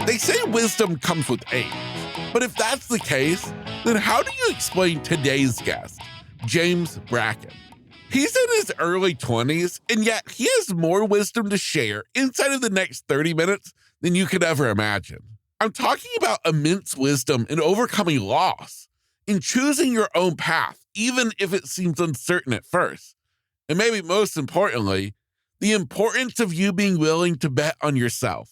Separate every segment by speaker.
Speaker 1: They say wisdom comes with age, but if that's the case, then how do you explain today's guest, James Brackin? He's in his early 20s, and yet he has more wisdom to share inside of the next 30 minutes than you could ever imagine. I'm talking about immense wisdom in overcoming loss, in choosing your own path, even if it seems uncertain at first. And maybe most importantly, the importance of you being willing to bet on yourself.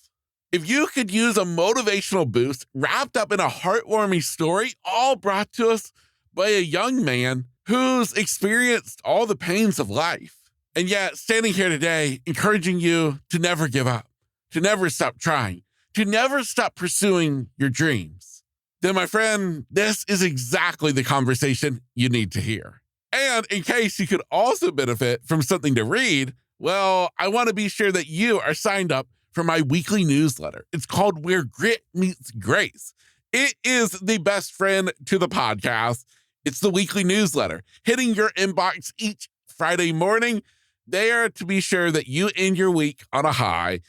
Speaker 1: If you could use a motivational boost wrapped up in a heartwarming story, all brought to us by a young man who's experienced all the pains of life, and yet standing here today, encouraging you to never give up, to never stop trying, to never stop pursuing your dreams, then my friend, this is exactly the conversation you need to hear. And in case you could also benefit from something to read, well, I want to be sure that you are signed up for my weekly newsletter. It's called Where Grit Meets Grace. It is the best friend to the podcast. It's the weekly newsletter hitting your inbox each Friday morning, there to be sure that you end your week on a high.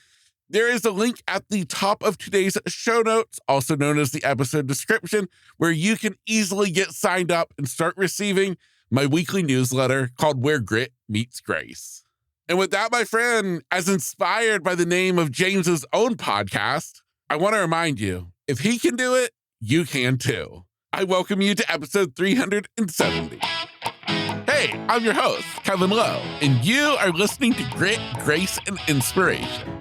Speaker 1: There is a link at the top of today's show notes, also known as the episode description, where you can easily get signed up and start receiving my weekly newsletter called Where Grit Meets Grace. And with that, my friend, as inspired by the name of James's own podcast, I want to remind you, if he can do it, you can too. I welcome you to episode 370. Hey, I'm your host, Kevin Lowe, and you are listening to Grit, Grace, and Inspiration.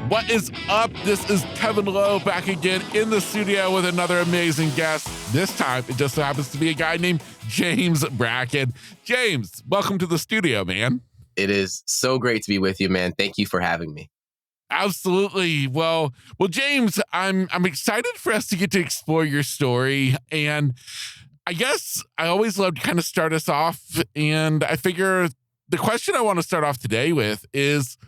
Speaker 1: What is up? This is Kevin Lowe back again in the studio with another amazing guest. This time, it just so happens to be a guy named James Brackin. James, welcome to the studio, man.
Speaker 2: It is so great to be with you, man. Thank you for having me.
Speaker 1: Absolutely. Well, James, I'm excited for us to get to explore your story. And I guess I always love to kind of start us off. And I figure the question I want to start off today with is,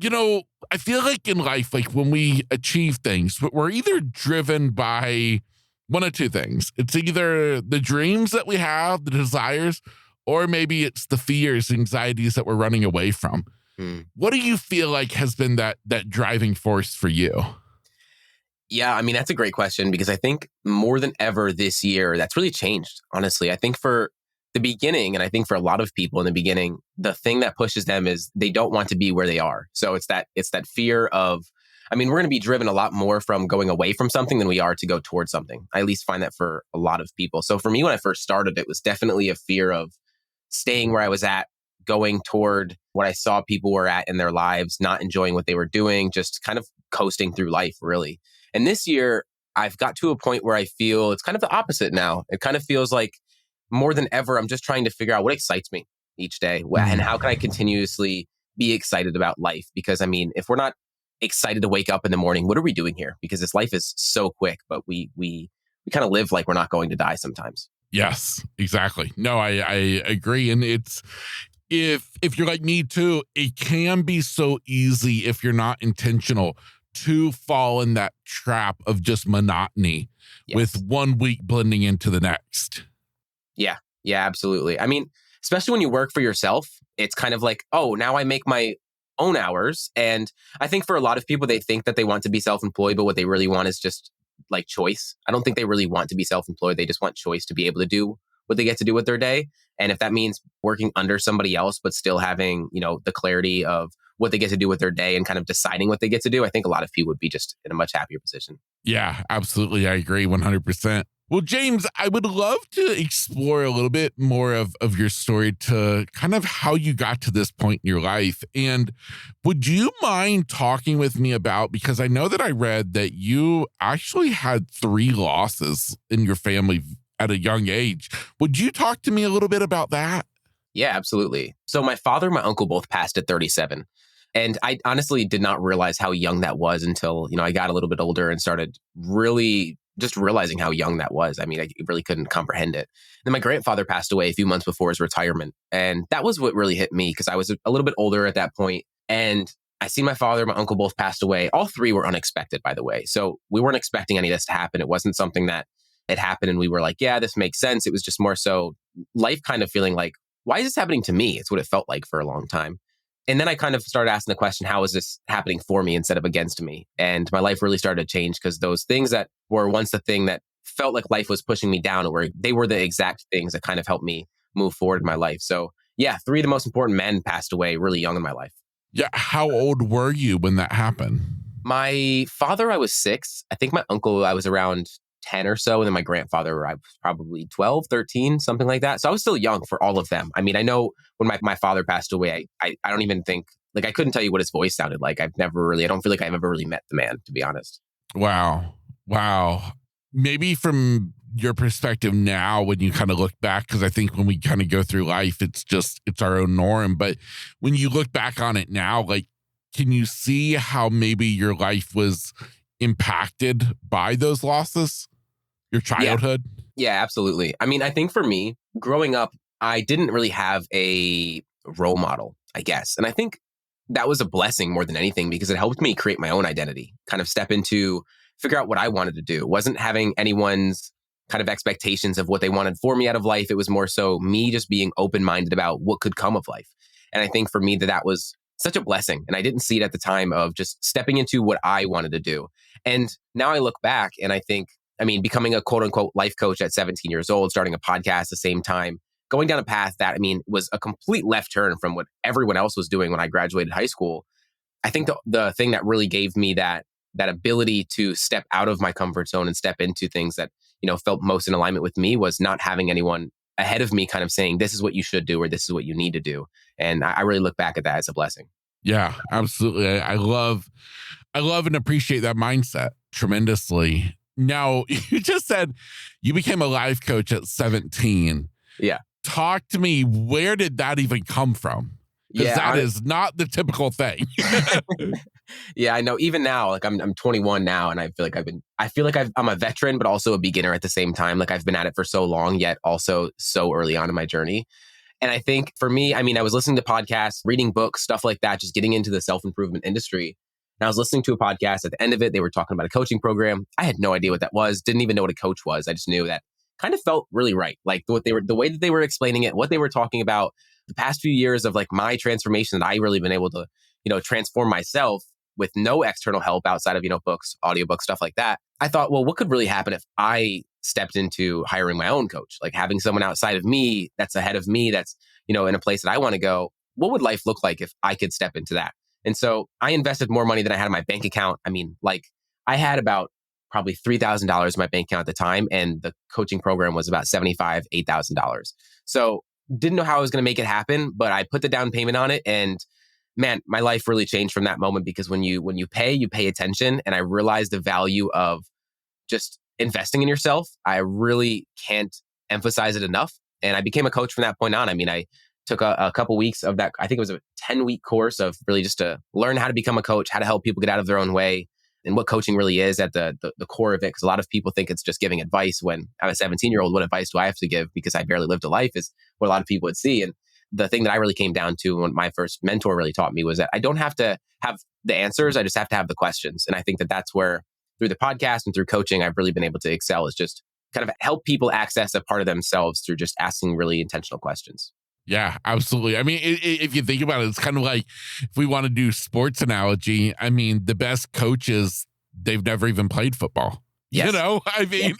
Speaker 1: you know, I feel like in life, like when we achieve things, we're either driven by one of two things. It's either the dreams that we have, the desires, or maybe it's the fears, anxieties that we're running away from. What do you feel like has been that driving force for you?
Speaker 2: Yeah, I mean, that's a great question because I think more than ever this year, that's really changed, honestly. I think for the beginning, and I think for a lot of people in the beginning, the thing that pushes them is they don't want to be where they are. So it's that fear of, I mean, we're going to be driven a lot more from going away from something than we are to go towards something. I at least find that for a lot of people. So for me, when I first started, it was definitely a fear of staying where I was at, going toward what I saw people were at in their lives, not enjoying what they were doing, just kind of coasting through life, really. And this year, I've got to a point where I feel it's kind of the opposite now. It kind of feels like more than ever, I'm just trying to figure out what excites me each day and how can I continuously be excited about life? Because I mean, if we're not excited to wake up in the morning, what are we doing here? Because this life is so quick, but we kind of live like we're not going to die sometimes.
Speaker 1: Yes, exactly. No, I agree. And it's, if you're like me too, it can be so easy if you're not intentional to fall in that trap of just monotony with 1 week blending into the next.
Speaker 2: Yeah, absolutely. I mean, especially when you work for yourself, it's kind of like, oh, now I make my own hours. And I think for a lot of people, they think that they want to be self-employed, but what they really want is just like choice. I don't think they really want to be self-employed. They just want choice to be able to do what they get to do with their day. And if that means working under somebody else, but still having, you know, the clarity of what they get to do with their day and kind of deciding what they get to do, I think a lot of people would be just in a much happier position.
Speaker 1: Yeah, absolutely. I agree 100%. Well, James, I would love to explore a little bit more of your story to kind of how you got to this point in your life. And would you mind talking with me about, because I know that I read that you actually had 3 losses in your family at a young age. Would you talk to me a little bit about that?
Speaker 2: Yeah, absolutely. So my father and my uncle both passed at 37. And I honestly did not realize how young that was until, you know, I got a little bit older and started really just realizing how young that was. I mean, I really couldn't comprehend it. Then my grandfather passed away a few months before his retirement. And that was what really hit me because I was a little bit older at that point. And I seen my father and my uncle both passed away. All 3 were unexpected, by the way. So we weren't expecting any of this to happen. It wasn't something that it happened and we were like, yeah, this makes sense. It was just more so life kind of feeling like, why is this happening to me? It's what it felt like for a long time. And then I kind of started asking the question, how is this happening for me instead of against me? And my life really started to change because those things that were once the thing that felt like life was pushing me down, or they were the exact things that kind of helped me move forward in my life. So yeah, three of the most important men passed away really young in my life.
Speaker 1: Yeah. How old were you when that happened?
Speaker 2: My father, I was 6. I think my uncle, I was around 10 or so. And then my grandfather, I was probably 12, 13, something like that. So I was still young for all of them. I mean, I know when my father passed away, I don't even think, like, I couldn't tell you what his voice sounded like. I don't feel like I've ever really met the man, to be honest.
Speaker 1: Wow. Wow. Maybe from your perspective now, when you kind of look back, because I think when we kind of go through life, it's our own norm. But when you look back on it now, like, can you see how maybe your life was impacted by those losses? Your childhood?
Speaker 2: Yeah, absolutely. I mean, I think for me, growing up, I didn't really have a role model, I guess. And I think that was a blessing more than anything because it helped me create my own identity, kind of step into, figure out what I wanted to do. It wasn't having anyone's kind of expectations of what they wanted for me out of life. It was more so me just being open-minded about what could come of life. And I think for me that was such a blessing. And I didn't see it at the time of just stepping into what I wanted to do. And now I look back and I think, I mean, becoming a quote unquote life coach at 17 years old, starting a podcast at the same time, going down a path that, I mean, was a complete left turn from what everyone else was doing when I graduated high school. I think the thing that really gave me that ability to step out of my comfort zone and step into things that, felt most in alignment with me was not having anyone ahead of me kind of saying, this is what you should do, or this is what you need to do. And I really look back at that as a blessing.
Speaker 1: Yeah, absolutely. I love and appreciate that mindset tremendously. Now, you just said you became a life coach at 17.
Speaker 2: Yeah.
Speaker 1: Talk to me. Where did that even come from? Because that is not the typical thing.
Speaker 2: Yeah, I know. Even now, like I'm 21 now, and I feel like I'm a veteran, but also a beginner at the same time. Like I've been at it for so long, yet also so early on in my journey. And I think for me, I mean, I was listening to podcasts, reading books, stuff like that, just getting into the self-improvement industry. And I was listening to a podcast. At the end of it, they were talking about a coaching program. I had no idea what that was. Didn't even know what a coach was. I just knew that kind of felt really right. Like the way that they were explaining it, what they were talking about, the past few years of like my transformation that I really been able to, transform myself with no external help outside of, books, audiobooks, stuff like that. I thought, well, what could really happen if I stepped into hiring my own coach, like having someone outside of me that's ahead of me, that's, in a place that I want to go. What would life look like if I could step into that? And so I invested more money than I had in my bank account. I mean, like I had about probably $3,000 in my bank account at the time. And the coaching program was about $7,500, $8,000. So didn't know how I was going to make it happen, but I put the down payment on it. And man, my life really changed from that moment because when you pay, you pay attention. And I realized the value of just investing in yourself. I really can't emphasize it enough. And I became a coach from that point on. I mean, I took a couple weeks of that. I think it was a 10-week course of really just to learn how to become a coach, how to help people get out of their own way, and what coaching really is at the core of it. Because a lot of people think it's just giving advice. When I'm a 17-year-old, what advice do I have to give? Because I barely lived a life is what a lot of people would see. And the thing that I really came down to when my first mentor really taught me was that I don't have to have the answers. I just have to have the questions. And I think that that's where through the podcast and through coaching, I've really been able to excel, is just kind of help people access a part of themselves through just asking really intentional questions.
Speaker 1: Yeah, absolutely. I mean, if you think about it, it's kind of like if we want to do sports analogy, I mean, the best coaches, they've never even played football.
Speaker 2: Yes.
Speaker 1: I mean,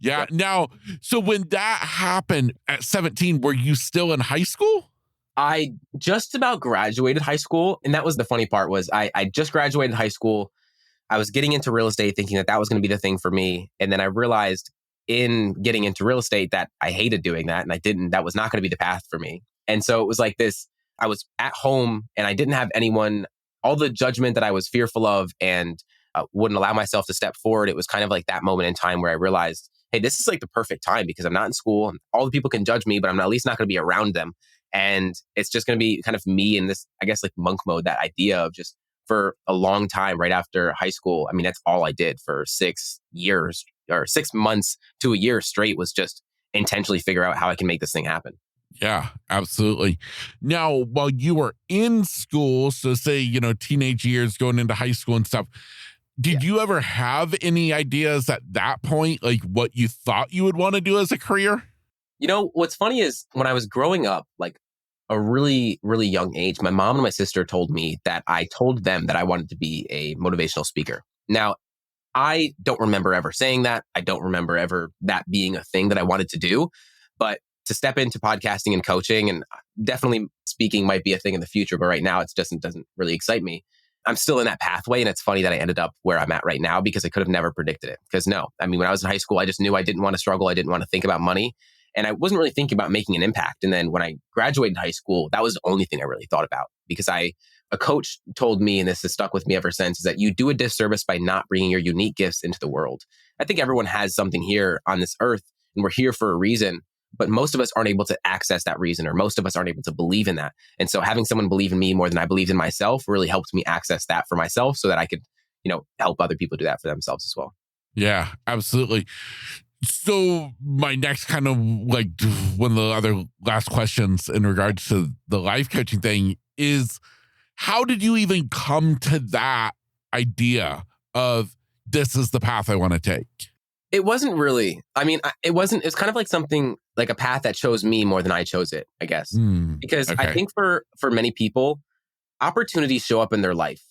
Speaker 1: yeah. Now, so when that happened at 17, were you still in high school?
Speaker 2: I just about graduated high school. And that was the funny part was I just graduated high school. I was getting into real estate thinking that was going to be the thing for me. And then I realized in getting into real estate that I hated doing that. And that was not going to be the path for me. And so it was like this, I was at home and I didn't have anyone, all the judgment that I was fearful of and wouldn't allow myself to step forward. It was kind of like that moment in time where I realized, hey, this is like the perfect time because I'm not in school and all the people can judge me, but I'm at least not going to be around them. And it's just going to be kind of me in this, I guess, like monk mode, that idea of just for a long time right after high school. I mean, that's all I did for 6 years or 6 months to a year straight was just intentionally figure out how I can make this thing happen.
Speaker 1: Yeah, absolutely. Now, while you were in school, so say, teenage years going into high school and stuff, did you ever have any ideas at that point, like what you thought you would want to do as a career?
Speaker 2: What's funny is when I was growing up, like a really, really young age, my mom and my sister told me that I told them that I wanted to be a motivational speaker. Now, I don't remember ever saying that. I don't remember ever that being a thing that I wanted to do. But to step into podcasting and coaching, and definitely speaking might be a thing in the future, but right now it just doesn't really excite me. I'm still in that pathway. And it's funny that I ended up where I'm at right now because I could have never predicted it. Because no, I mean, when I was in high school, I just knew I didn't want to struggle. I didn't want to think about money. And I wasn't really thinking about making an impact. And then when I graduated high school, that was the only thing I really thought about because a coach told me, and this has stuck with me ever since, is that you do a disservice by not bringing your unique gifts into the world. I think everyone has something here on this earth and we're here for a reason, but most of us aren't able to access that reason, or most of us aren't able to believe in that. And so having someone believe in me more than I believed in myself really helped me access that for myself so that I could, help other people do that for themselves as well.
Speaker 1: Yeah, absolutely. So my next kind of like one of the other last questions in regards to the life coaching thing is, how did you even come to that idea of this is the path I want to take?
Speaker 2: It wasn't really, it's kind of like something like a path that chose me more than I chose it, I guess. Because
Speaker 1: okay.
Speaker 2: I think for many people, opportunities show up in their life,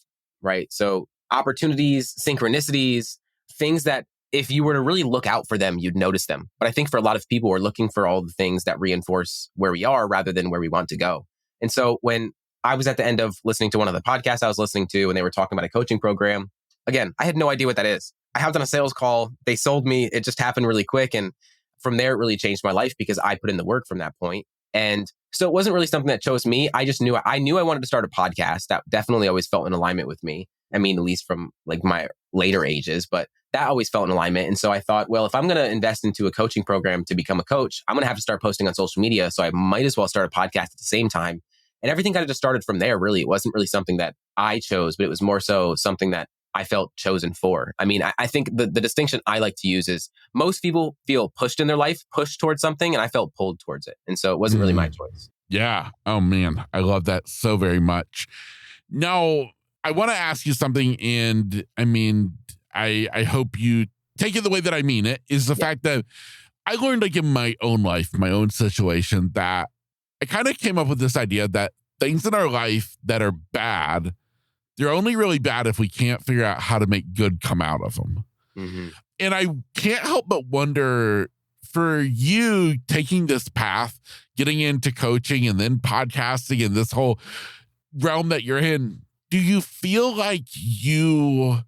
Speaker 2: right? So opportunities, synchronicities, things that if you were to really look out for them, you'd notice them. But I think for a lot of people, we're looking for all the things that reinforce where we are rather than where we want to go. And so when I was at the end of listening to one of the podcasts I was listening to, and they were talking about a coaching program, again, I had no idea what that is. I hopped on a sales call. They sold me. It just happened really quick. And from there, it really changed my life because I put in the work from that point. And so it wasn't really something that chose me. I just knew I wanted to start a podcast. That definitely always felt in alignment with me. I mean, at least from like my later ages, but that always felt in alignment. And so I thought, well, if I'm going to invest into a coaching program to become a coach, I'm going to have to start posting on social media. So I might as well start a podcast at the same time. And everything kind of just started from there, really. It wasn't really something that I chose, but it was more so something that I felt chosen for. I mean, I think the distinction I like to use is most people feel pushed in their life, pushed towards something, and I felt pulled towards it. And so it wasn't really my choice.
Speaker 1: Yeah. Oh, man. I love that so very much. Now, I want to ask you something, and I mean, I hope you take it the way that I mean it, is the fact that I learned like in my own life, my own situation, that I kind of came up with this idea that things in our life that are bad, they're only really bad if we can't figure out how to make good come out of them. Mm-hmm. And I can't help but wonder, for you taking this path, getting into coaching and then podcasting and this whole realm that you're in, do you feel like you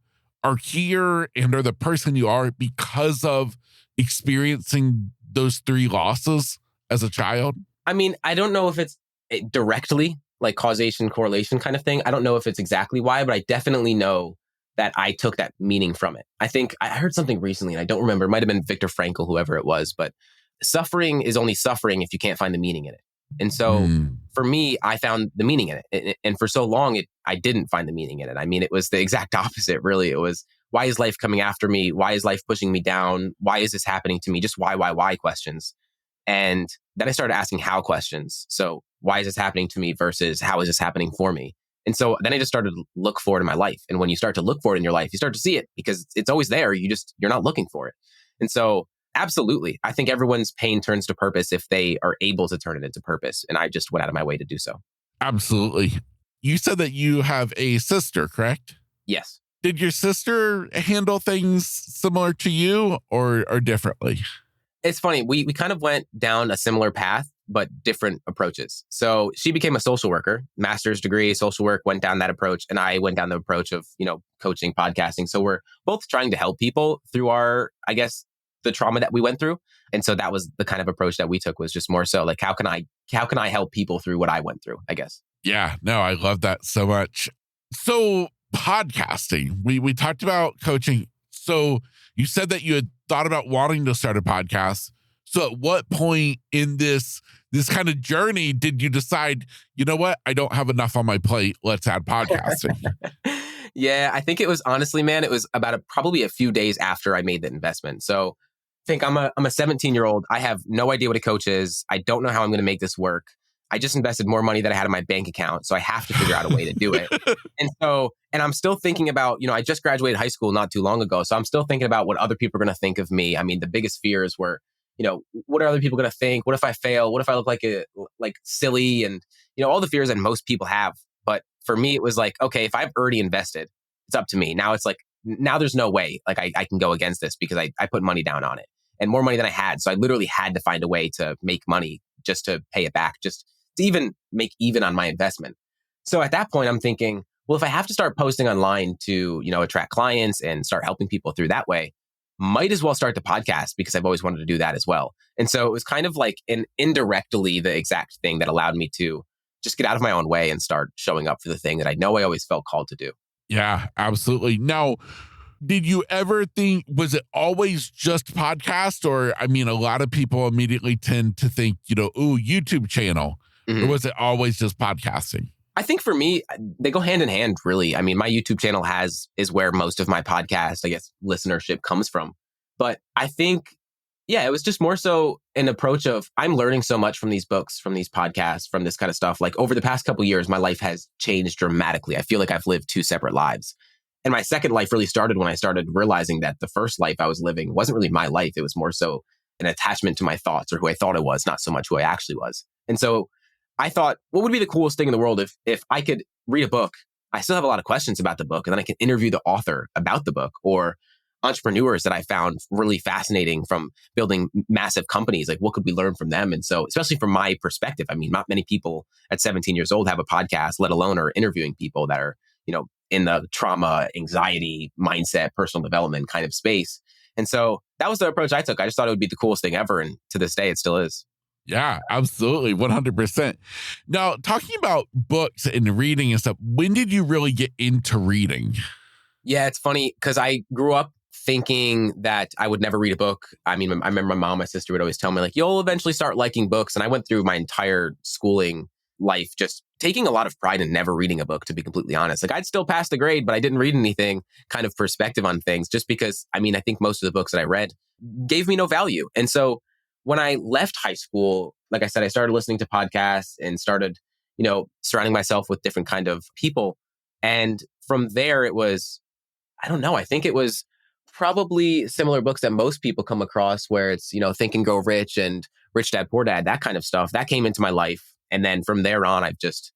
Speaker 1: are here and are the person you are because of experiencing those 3 losses as a child?
Speaker 2: I mean, I don't know if it's directly like causation, correlation kind of thing. I don't know if it's exactly why, but I definitely know that I took that meaning from it. I think I heard something recently, and I don't remember. It might have been Viktor Frankl, whoever it was, but suffering is only suffering if you can't find the meaning in it. And so for me, I found the meaning in it. And for so long, I didn't find the meaning in it. I mean, it was the exact opposite, really. It was, why is life coming after me? Why is life pushing me down? Why is this happening to me? Just why questions. And then I started asking how questions. So why is this happening to me versus how is this happening for me? And so then I just started to look for it in my life. And when you start to look for it in your life, you start to see it because it's always there. You're not looking for it. And so absolutely, I think everyone's pain turns to purpose if they are able to turn it into purpose. And I just went out of my way to do so.
Speaker 1: Absolutely. You said that you have a sister, correct?
Speaker 2: Yes.
Speaker 1: Did your sister handle things similar to you or differently?
Speaker 2: It's funny. We kind of went down a similar path, but different approaches. So she became a social worker, master's degree, social work, went down that approach. And I went down the approach of, coaching, podcasting. So we're both trying to help people through the trauma that we went through. And so that was the kind of approach that we took, was just more so like, how can I help people through what I went through, I guess. Yeah,
Speaker 1: no, I love that so much. So podcasting, we talked about coaching. So you said that you had thought about wanting to start a podcast. So at what point in this kind of journey did you decide, you know what, I don't have enough on my plate, let's add podcasting?
Speaker 2: Yeah, I think it was honestly, man, it was about probably a few days after I made the investment. So I think I'm a 17-year-old. I have no idea what a coach is. I don't know how I'm going to make this work. I just invested more money than I had in my bank account. So I have to figure out a way to do it. And I'm still thinking about, I just graduated high school not too long ago. So I'm still thinking about what other people are going to think of me. I mean, the biggest fears were, what are other people going to think? What if I fail? What if I look like silly? And, all the fears that most people have. But for me, it was like, okay, if I've already invested, it's up to me. Now it's like, now there's no way like I can go against this because I put money down on it and more money than I had. So I literally had to find a way to make money just to pay it back, just to even make even on my investment. So at that point, I'm thinking, well, if I have to start posting online to, attract clients and start helping people through that way, might as well start the podcast because I've always wanted to do that as well. And so it was kind of like indirectly the exact thing that allowed me to just get out of my own way and start showing up for the thing that I know I always felt called to do.
Speaker 1: Yeah, absolutely. Now, did you ever think, was it always just podcast? Or, I mean, a lot of people immediately tend to think, ooh, YouTube channel. Or was it always just podcasting?
Speaker 2: I think for me, they go hand in hand, really. I mean, my YouTube channel is where most of my podcast, I guess, listenership comes from. But I think, yeah, it was just more so an approach of I'm learning so much from these books, from these podcasts, from this kind of stuff. Like over the past couple of years, my life has changed dramatically. I feel like I've lived two separate lives. And my second life really started when I started realizing that the first life I was living wasn't really my life. It was more so an attachment to my thoughts or who I thought I was, not so much who I actually was. And so I thought, what would be the coolest thing in the world if I could read a book? I still have a lot of questions about the book, and then I can interview the author about the book, or entrepreneurs that I found really fascinating from building massive companies. Like, what could we learn from them? And so, especially from my perspective, I mean, not many people at 17 years old have a podcast, let alone are interviewing people that are, in the trauma, anxiety, mindset, personal development kind of space. And so that was the approach I took. I just thought it would be the coolest thing ever. And to this day, it still is.
Speaker 1: Yeah, absolutely. 100%. Now, talking about books and reading and stuff, when did you really get into reading?
Speaker 2: Yeah, it's funny because I grew up thinking that I would never read a book. I mean, I remember my mom, my sister would always tell me like, you'll eventually start liking books. And I went through my entire schooling life just taking a lot of pride in never reading a book, to be completely honest. Like I'd still pass the grade, but I didn't read anything kind of perspective on things just because, I mean, I think most of the books that I read gave me no value. And so when I left high school, like I said, I started listening to podcasts and started, surrounding myself with different kind of people. And from there, it was, I don't know, I think it was probably similar books that most people come across where it's, Think and Grow Rich and Rich Dad, Poor Dad, that kind of stuff that came into my life. And then from there on, I've just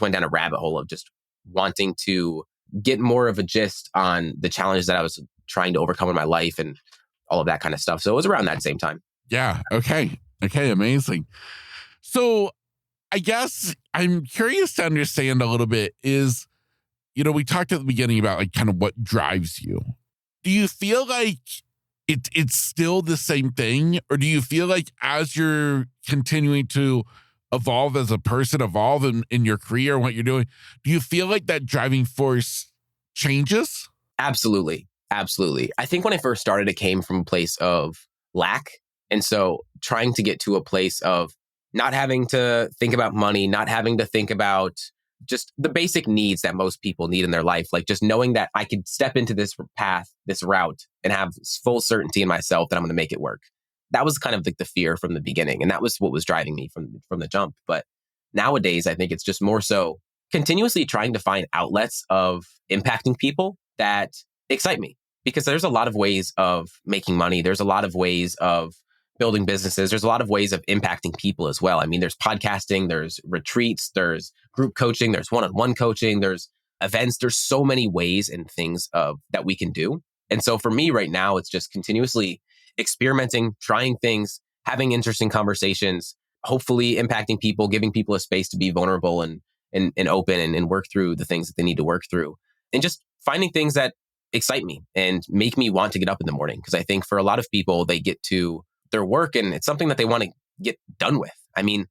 Speaker 2: went down a rabbit hole of just wanting to get more of a gist on the challenges that I was trying to overcome in my life and all of that kind of stuff. So it was around that same time.
Speaker 1: Yeah. Okay. Amazing. So I guess I'm curious to understand a little bit is, we talked at the beginning about like kind of what drives you. Do you feel like it's still the same thing? Or do you feel like as you're continuing to evolve as a person, evolve in your career and what you're doing, do you feel like that driving force changes?
Speaker 2: Absolutely. I think when I first started, it came from a place of lack. And so trying to get to a place of not having to think about money, not having to think about just the basic needs that most people need in their life. Like just knowing that I could step into this path, this route, and have full certainty in myself that I'm going to make it work. That was kind of like the fear from the beginning. And that was what was driving me from the jump. But nowadays, I think it's just more so continuously trying to find outlets of impacting people that excite me. Because there's a lot of ways of making money. There's a lot of ways of building businesses. There's a lot of ways of impacting people as well. I mean, there's podcasting, there's retreats, there's group coaching, there's one-on-one coaching, there's events. There's so many ways and things that we can do. And so for me right now, it's just continuously experimenting, trying things, having interesting conversations, hopefully impacting people, giving people a space to be vulnerable and open and work through the things that they need to work through. And just finding things that excite me and make me want to get up in the morning. Because I think for a lot of people, they get to their work and it's something that they want to get done with. I mean,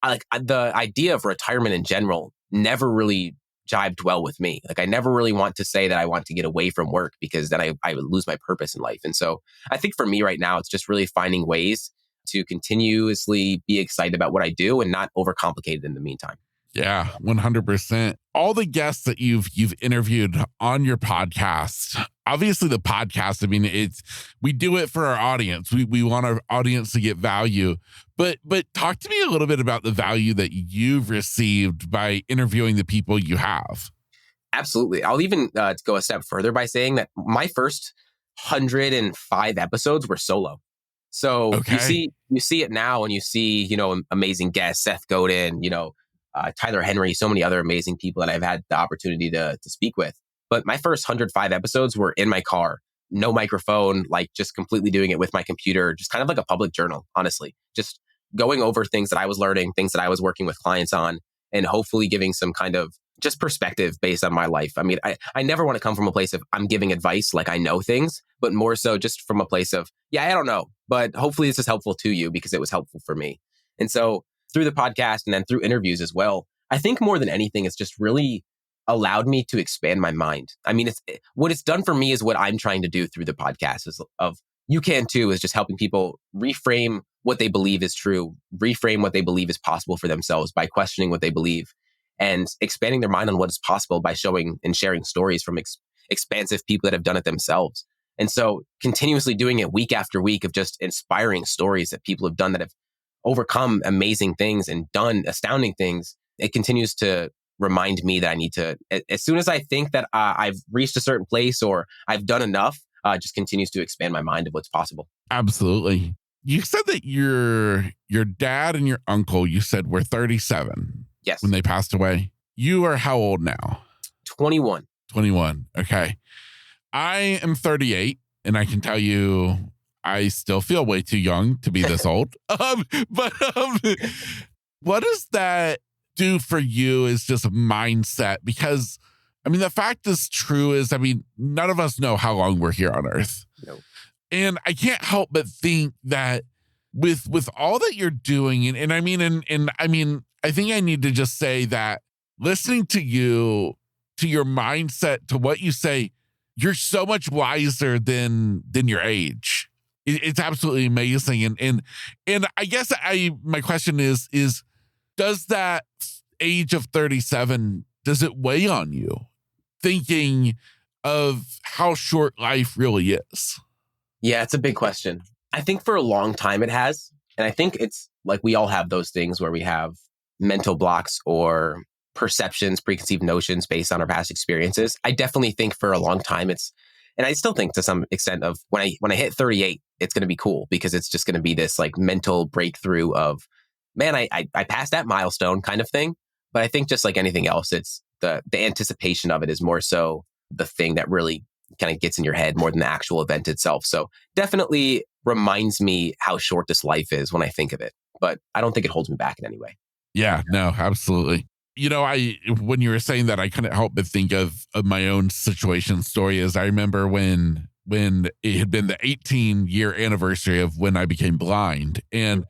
Speaker 2: the idea of retirement in general never really jived well with me. Like I never really want to say that I want to get away from work because then I would lose my purpose in life. And so I think for me right now, it's just really finding ways to continuously be excited about what I do and not overcomplicate it in the meantime.
Speaker 1: Yeah, 100%. All the guests that you've interviewed on your podcast, obviously the podcast, I mean, we do it for our audience. We want our audience to get value. But talk to me a little bit about the value that you've received by interviewing the people you have.
Speaker 2: Absolutely. I'll even go a step further by saying that my first 105 episodes were solo. So
Speaker 1: Okay.
Speaker 2: you see it now and you see, amazing guests, Seth Godin, Tyler Henry, so many other amazing people that I've had the opportunity to speak with. But my first 105 episodes were in my car, no microphone, like just completely doing it with my computer, just kind of like a public journal, honestly. Just going over things that I was learning, things that I was working with clients on, and hopefully giving some kind of just perspective based on my life. I mean, I never want to come from a place of I'm giving advice like I know things, but more so just from a place of, yeah, I don't know, but hopefully this is helpful to you because it was helpful for me. And so through the podcast and then through interviews as well, I think more than anything, it's just really allowed me to expand my mind. I mean, what it's done for me is what I'm trying to do through the podcast is of you can too, is just helping people reframe what they believe is true, reframe what they believe is possible for themselves by questioning what they believe and expanding their mind on what is possible by showing and sharing stories from expansive people that have done it themselves. And so continuously doing it week after week of just inspiring stories that people have done that have overcome amazing things and done astounding things, it continues to remind me that I need to, as soon as I think that I've reached a certain place or I've done enough, just continues to expand my mind of what's possible.
Speaker 1: Absolutely. You said that your dad and your uncle, you said were 37.
Speaker 2: Yes.
Speaker 1: When they passed away. You are how old now?
Speaker 2: 21.
Speaker 1: 21. Okay. I am 38, and I can tell you I still feel way too young to be this old. But what does that do for you is just a mindset? Because, I mean, the fact is true is, I mean, none of us know how long we're here on Earth.
Speaker 2: No.
Speaker 1: And I can't help but think that with all that you're doing, and I mean, and I mean, I think I need to just say that listening to you, to your mindset, to what you say, you're so much wiser than your age. It's absolutely amazing. And I guess my question is does that age of 37, does it weigh on you thinking of how short life really is?
Speaker 2: Yeah, it's a big question. I think for a long time it has. And I think it's like we all have those things where we have mental blocks or perceptions, preconceived notions based on our past experiences. I definitely think for a long time and I still think to some extent of when I hit 38, it's going to be cool because it's just going to be this like mental breakthrough of, man, I passed that milestone kind of thing. But I think just like anything else, it's the anticipation of it is more so the thing that really kind of gets in your head more than the actual event itself. So definitely reminds me how short this life is when I think of it. But I don't think it holds me back in any way.
Speaker 1: Yeah, no, absolutely. You know, when you were saying that, I couldn't help but think of my own situation story. As I remember when it had been the 18-year anniversary of when I became blind. And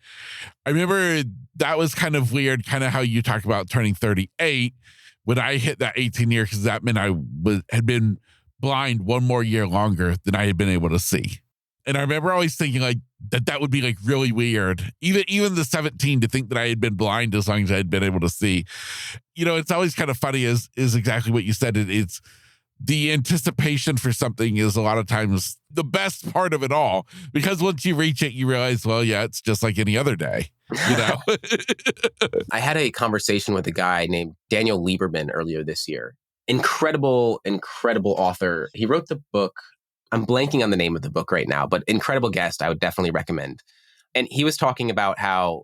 Speaker 1: I remember that was kind of weird, kind of how you talk about turning 38 when I hit that 18 year, because that meant I had been blind one more year longer than I had been able to see. And I remember always thinking like that would be like really weird. Even the 17 to think that I had been blind as long as I had been able to see. You know, it's always kind of funny is exactly what you said. It's the anticipation for something is a lot of times the best part of it all, because once you reach it, you realize, well, yeah, it's just like any other day, you know?
Speaker 2: I had a conversation with a guy named Daniel Lieberman earlier this year. Incredible author. He wrote the book. I'm blanking on the name of the book right now, but incredible guest. I would definitely recommend. And he was talking about how,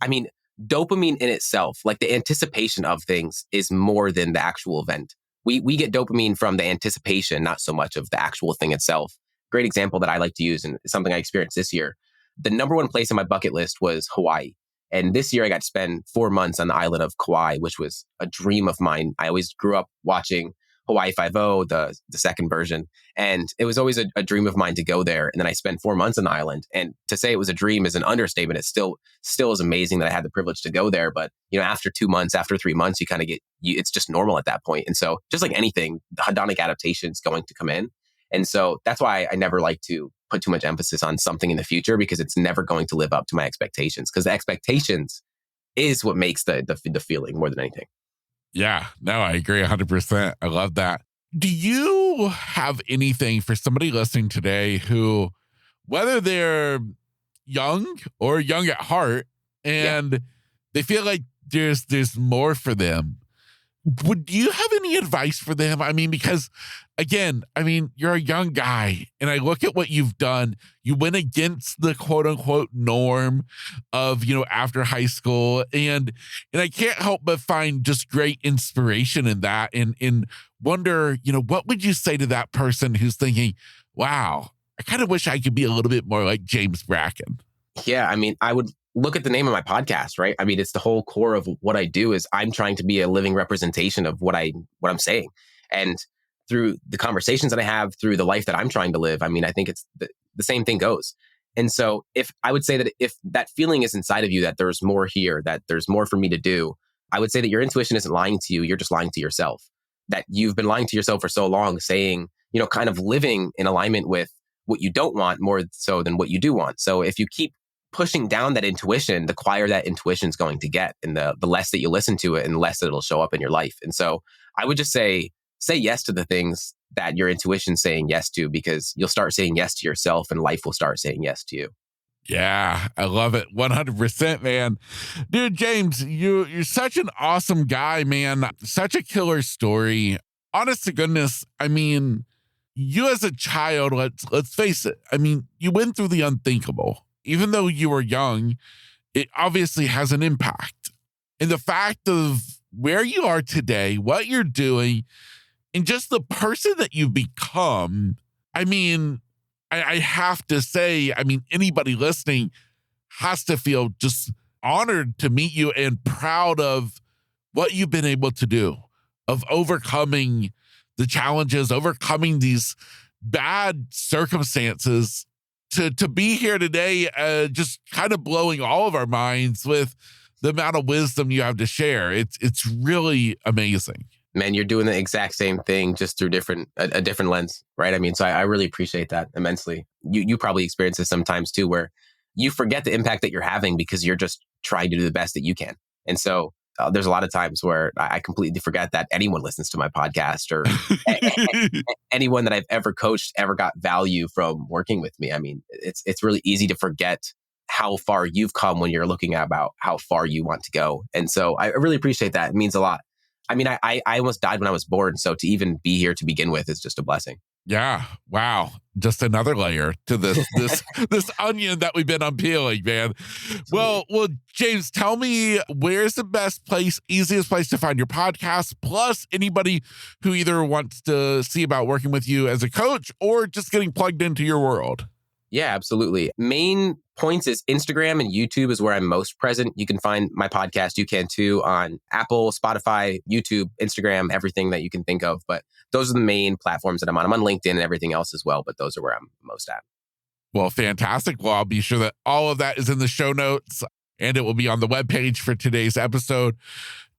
Speaker 2: I mean, dopamine in itself, like the anticipation of things is more than the actual event. We get dopamine from the anticipation, not so much of the actual thing itself. Great example that I like to use and something I experienced this year. The number one place on my bucket list was Hawaii. And this year I got to spend 4 months on the island of Kauai, which was a dream of mine. I always grew up watching Hawaii Five-0, the second version. And it was always a dream of mine to go there. And then I spent 4 months on the island. And to say it was a dream is an understatement. It still is amazing that I had the privilege to go there. But, you know, after 2 months, after 3 months, you kind of it's just normal at that point. And so just like anything, the hedonic adaptation is going to come in. And so that's why I never like to put too much emphasis on something in the future, because it's never going to live up to my expectations, because the expectations is what makes the feeling more than anything.
Speaker 1: Yeah, no, I agree 100%. I love that. Do you have anything for somebody listening today who, whether they're young or young at heart, and they feel like there's more for them, would you have any advice for them? I mean, because again, I mean, you're a young guy, and I look at what you've done. You went against the quote unquote norm of, after high school. And I can't help but find just great inspiration in that and wonder, what would you say to that person who's thinking, wow, I kind of wish I could be a little bit more like James Brackin?
Speaker 2: Yeah, I mean, I would look at the name of my podcast, right? I mean, it's the whole core of what I do is I'm trying to be a living representation of what I'm saying. And through the conversations that I have, through the life that I'm trying to live, I mean, I think it's the same thing goes. And so if I would say that if that feeling is inside of you, that there's more here, that there's more for me to do, I would say that your intuition isn't lying to you. You're just lying to yourself, that you've been lying to yourself for so long, saying, kind of living in alignment with what you don't want more so than what you do want. So if you keep pushing down that intuition, the quieter that intuition is going to get, and the less that you listen to it and the less that it'll show up in your life. And so I would just say yes to the things that your intuition's saying yes to, because you'll start saying yes to yourself and life will start saying yes to you.
Speaker 1: Yeah, I love it. 100%, man. Dude, James, you're such an awesome guy, man. Such a killer story. Honest to goodness, I mean, you as a child, let's face it. I mean, you went through the unthinkable. Even though you were young, it obviously has an impact. And the fact of where you are today, what you're doing, and just the person that you've become, I mean, I have to say, I mean, anybody listening has to feel just honored to meet you and proud of what you've been able to do, of overcoming the challenges, overcoming these bad circumstances to be here today, just kind of blowing all of our minds with the amount of wisdom you have to share. It's really amazing.
Speaker 2: Man, you're doing the exact same thing, just through a different lens, right? I mean, so I really appreciate that immensely. You probably experience this sometimes too, where you forget the impact that you're having because you're just trying to do the best that you can. And so there's a lot of times where I completely forget that anyone listens to my podcast, or anyone that I've ever coached ever got value from working with me. I mean, it's really easy to forget how far you've come when you're looking at about how far you want to go. And so I really appreciate that. It means a lot. I mean, I almost died when I was born. So to even be here to begin with is just a blessing.
Speaker 1: Yeah. Wow. Just another layer to this onion that we've been unpeeling, man. Well, James, tell me, where's the best place, easiest place to find your podcast? Plus, anybody who either wants to see about working with you as a coach or just getting plugged into your world.
Speaker 2: Yeah, absolutely. Main points is Instagram and YouTube is where I'm most present. You can find my podcast, you can too, on Apple, Spotify, YouTube, Instagram, everything that you can think of. But those are the main platforms that I'm on. I'm on LinkedIn and everything else as well, but those are where I'm most at.
Speaker 1: Well, fantastic. Well, I'll be sure that all of that is in the show notes and it will be on the webpage for today's episode.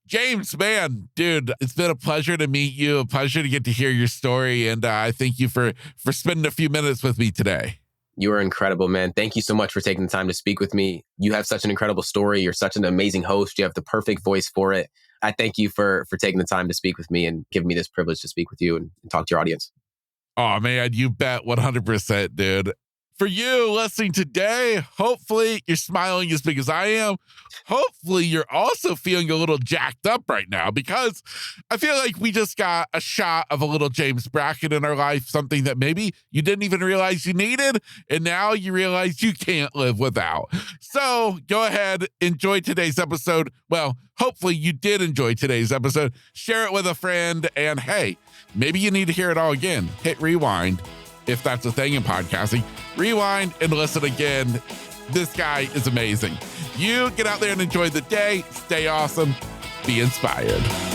Speaker 1: James, man, dude, it's been a pleasure to meet you, a pleasure to get to hear your story. And I thank you for spending a few minutes with me today.
Speaker 2: You are incredible, man. Thank you so much for taking the time to speak with me. You have such an incredible story. You're such an amazing host. You have the perfect voice for it. I thank you for taking the time to speak with me and giving me this privilege to speak with you and talk to your audience.
Speaker 1: Oh, man, you bet. 100%, dude. For you listening today, hopefully you're smiling as big as I am. Hopefully you're also feeling a little jacked up right now, because I feel like we just got a shot of a little James Brackin in our life, something that maybe you didn't even realize you needed, and now you realize you can't live without. So go ahead, enjoy today's episode. Well, hopefully you did enjoy today's episode. Share it with a friend, and hey, maybe you need to hear it all again. Hit rewind. If that's a thing in podcasting, rewind and listen again. This guy is amazing. You get out there and enjoy the day. Stay awesome. Be inspired.